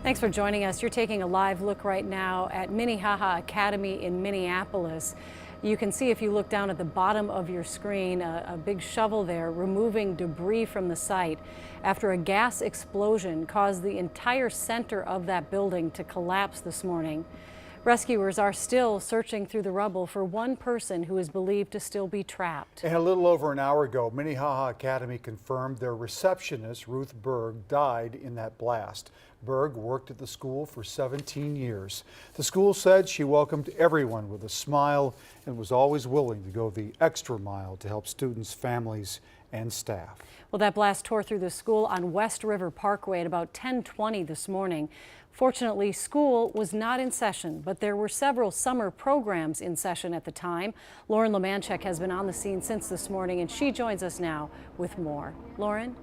Thanks for joining us. You're taking a live look right now at Minnehaha Academy in Minneapolis. You can see, if you look down at the bottom of your screen, a big shovel there removing debris from the site after a gas explosion caused the entire center of that building to collapse this morning. Rescuers are still searching through the rubble for one person who is believed to still be trapped. And a little over an hour ago, Minnehaha Academy confirmed their receptionist, Ruth Berg, died in that blast. Berg worked at the school for 17 years. The school said she welcomed everyone with a smile and was always willing to go the extra mile to help students, families, and staff. Well, that blast tore through the school on West River Parkway at about 10:20 this morning. Fortunately, school was not in session, but there were several summer programs in session at the time. Lauren Lemanchek has been on the scene since this morning, and she joins us now with more. Lauren?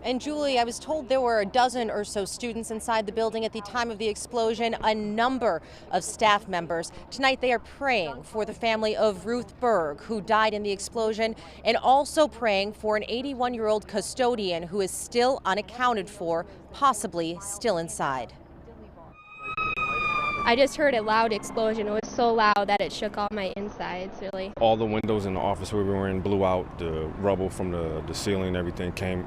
And Julie, I was told there were a dozen or so students inside the building at the time of the explosion, a number of staff members. Tonight they are praying for the family of Ruth Berg, who died in the explosion, and also praying for an 81-year-old custodian who is still unaccounted for, possibly still inside. I just heard a loud explosion. It was so loud that it shook all my insides, really. All the windows in the office we were in blew out. The rubble from the ceiling, everything came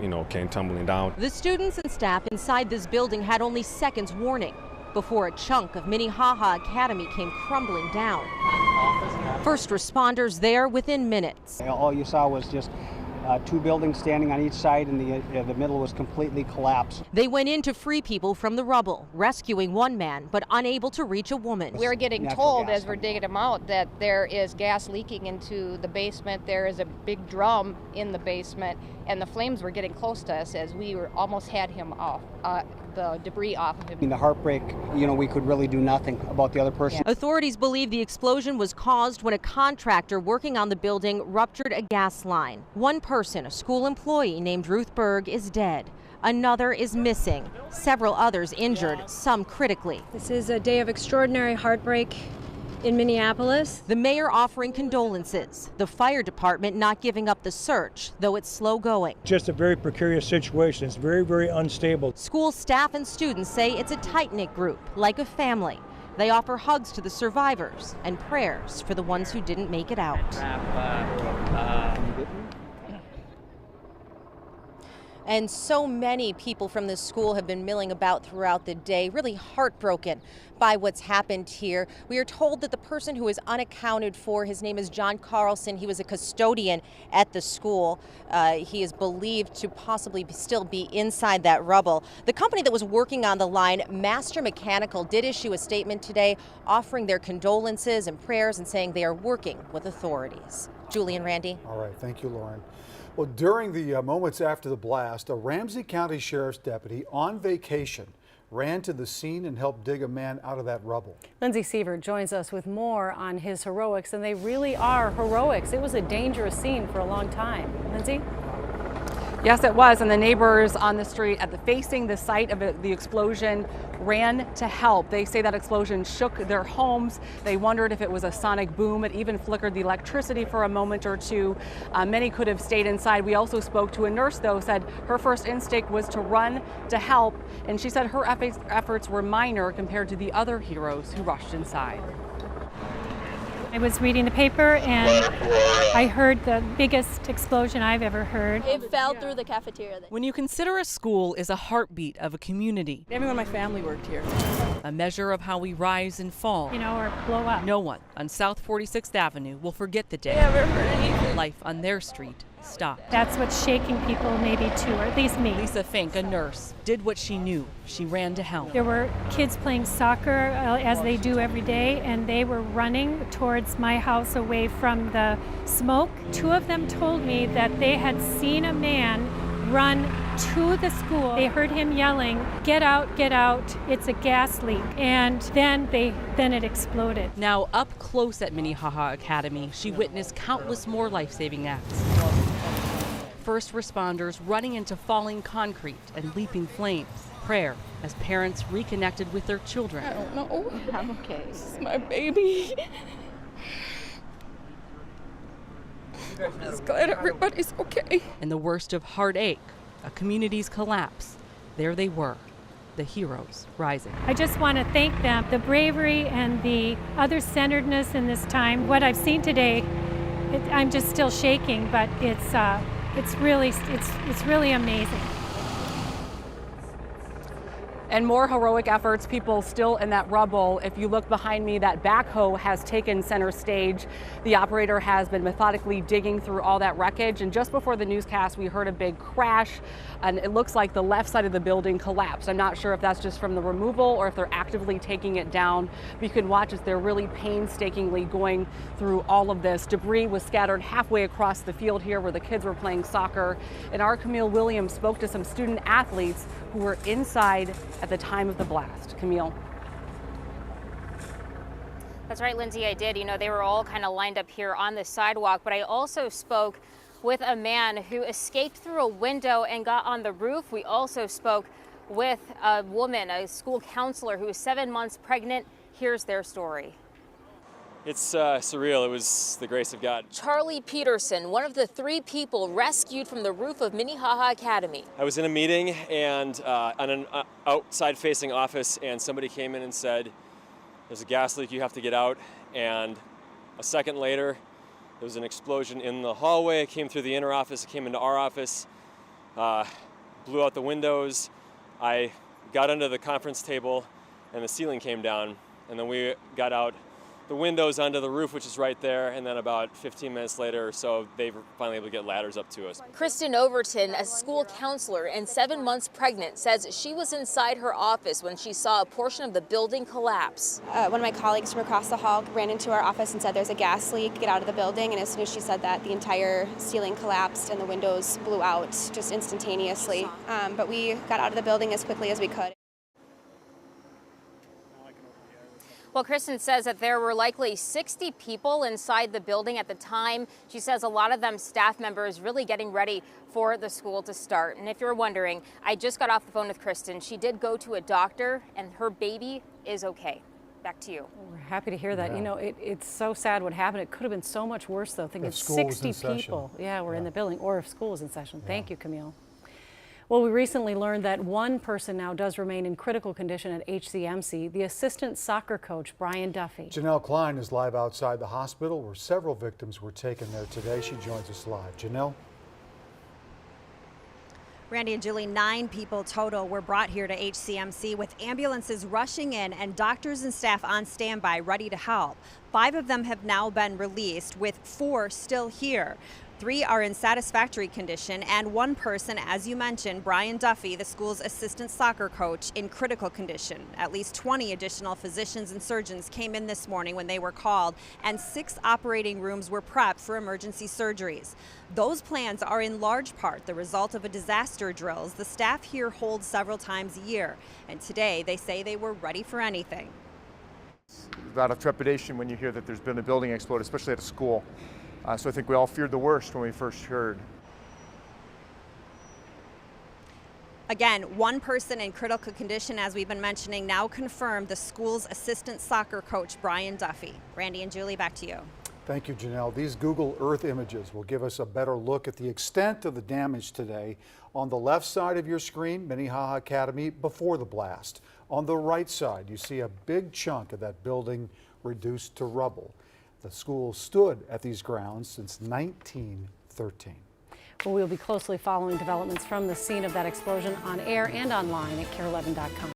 tumbling down. The students and staff inside this building had only seconds warning before a chunk of Minnehaha Academy came crumbling down. First responders there within minutes. All you saw was just two buildings standing on each side, and the middle was completely collapsed. They went in to free people from the rubble, rescuing one man, but unable to reach a woman. We're getting told as we're digging them out that there is gas leaking into the basement. There is a big drum in the basement, and the flames were getting close to us as we almost had him off, the debris off of him. In the heartbreak, we could really do nothing about the other person. Yeah. Authorities believe the explosion was caused when a contractor working on the building ruptured a gas line. One person, a school employee named Ruth Berg, is dead. Another is missing. Several others injured, some critically. This is a day of extraordinary heartbreak in Minneapolis. The mayor offering condolences. The fire department not giving up the search, though it's slow going. Just a very precarious situation. It's very, very unstable. School staff and students say it's a tight-knit group, like a family. They offer hugs to the survivors and prayers for the ones who didn't make it out. And so many people from this school have been milling about throughout the day, really heartbroken by what's happened here. We are told that the person who is unaccounted for, his name is John Carlson. He was a custodian at the school. He is believed to possibly still be inside that rubble. The company that was working on the line, Master Mechanical, did issue a statement today offering their condolences and prayers and saying they are working with authorities. Julie and Randy. All right, thank you, Lauren. Well, during the moments after the blast, a Ramsey County Sheriff's deputy on vacation ran to the scene and helped dig a man out of that rubble. Lindsay Seaver joins us with more on his heroics, and they really are heroics. It was a dangerous scene for a long time. Lindsay? Yes, it was, and the neighbors on the street facing the site of the explosion ran to help. They say that explosion shook their homes. They wondered if it was a sonic boom. It even flickered the electricity for a moment or two. Many could have stayed inside. We also spoke to a nurse, though, said her first instinct was to run to help, and she said her efforts were minor compared to the other heroes who rushed inside. I was reading the paper and I heard the biggest explosion I've ever heard. It fell through the cafeteria. When you consider a school is a heartbeat of a community. Everyone in my family worked here. A measure of how we rise and fall. Or blow up. No one on South 46th Avenue will forget the day life on their street stopped. That's what's shaking people maybe too, or at least me. Lisa Fink, a nurse, did what she knew. She ran to help. There were kids playing soccer as they do every day, and they were running towards my house away from the smoke. Two of them told me that they had seen a man run to the school. They heard him yelling, get out, it's a gas leak. And then it exploded. Now up close at Minnehaha Academy, she witnessed countless more life-saving acts. First responders running into falling concrete and leaping flames. Prayer as parents reconnected with their children. I don't know. I'm okay. This is my baby. I'm just glad everybody's okay. In the worst of heartache, a community's collapse, there they were, the heroes rising. I just want to thank them, the bravery and the other-centeredness in this time. What I've seen today, I'm just still shaking, but it's really amazing. And more heroic efforts, people still in that rubble. If you look behind me, that backhoe has taken center stage. The operator has been methodically digging through all that wreckage. And just before the newscast, we heard a big crash, and it looks like the left side of the building collapsed. I'm not sure if that's just from the removal or if they're actively taking it down. But you can watch as they're really painstakingly going through all of this. Debris was scattered halfway across the field here where the kids were playing soccer. And our Camille Williams spoke to some student athletes who were inside at the time of the blast. Camille. That's right, Lindsay, I did. You know, they were all kind of lined up here on the sidewalk, but I also spoke with a man who escaped through a window and got on the roof. We also spoke with a woman, a school counselor who was 7 months pregnant. Here's their story. It's surreal. It was the grace of God. Charlie Peterson, one of the 3 people rescued from the roof of Minnehaha Academy. I was in a meeting and on an outside-facing office, and somebody came in and said, "There's a gas leak. You have to get out." And a second later, there was an explosion in the hallway. It came through the inner office. It came into our office, blew out the windows. I got under the conference table, and the ceiling came down. And then we got out the windows onto the roof, which is right there, and then about 15 minutes later or so, they were finally able to get ladders up to us. Kristen Overton, a school counselor and 7 months pregnant, says she was inside her office when she saw a portion of the building collapse. One of my colleagues from across the hall ran into our office and said there's a gas leak, get out of the building, and as soon as she said that, the entire ceiling collapsed and the windows blew out just instantaneously. But we got out of the building as quickly as we could. Well, Kristen says that there were likely 60 people inside the building at the time. She says a lot of them staff members really getting ready for the school to start. And if you're wondering, I just got off the phone with Kristen. She did go to a doctor and her baby is okay. Back to you. We're happy to hear that. Yeah. You know, it's so sad what happened. It could have been so much worse, though. Thinking If school was 60 in session. people were in the building, or if school was in session. Thank you, Camille. Well, we recently learned that one person now does remain in critical condition at HCMC, the assistant soccer coach, Brian Duffy. Janelle Klein is live outside the hospital where several victims were taken there today. She joins us live. Janelle? Randy and Julie, 9 people total were brought here to HCMC with ambulances rushing in and doctors and staff on standby ready to help. 5 of them have now been released, with 4 still here. 3 are in satisfactory condition, and 1 person, as you mentioned, Brian Duffy, the school's assistant soccer coach, in critical condition. At least 20 additional physicians and surgeons came in this morning when they were called, and 6 operating rooms were prepped for emergency surgeries. Those plans are in large part the result of a disaster drills the staff here holds several times a year, and today they say they were ready for anything. A lot of trepidation when you hear that there's been a building explode, especially at a school. So I think we all feared the worst when we first heard. Again, 1 person in critical condition, as we've been mentioning, now confirmed, the school's assistant soccer coach, Brian Duffy. Randy and Julie, back to you. Thank you, Janelle. These Google Earth images will give us a better look at the extent of the damage today. On the left side of your screen, Minnehaha Academy before the blast. On the right side, you see a big chunk of that building reduced to rubble. The school stood at these grounds since 1913. Well, we'll be closely following developments from the scene of that explosion on air and online at KARE11.com.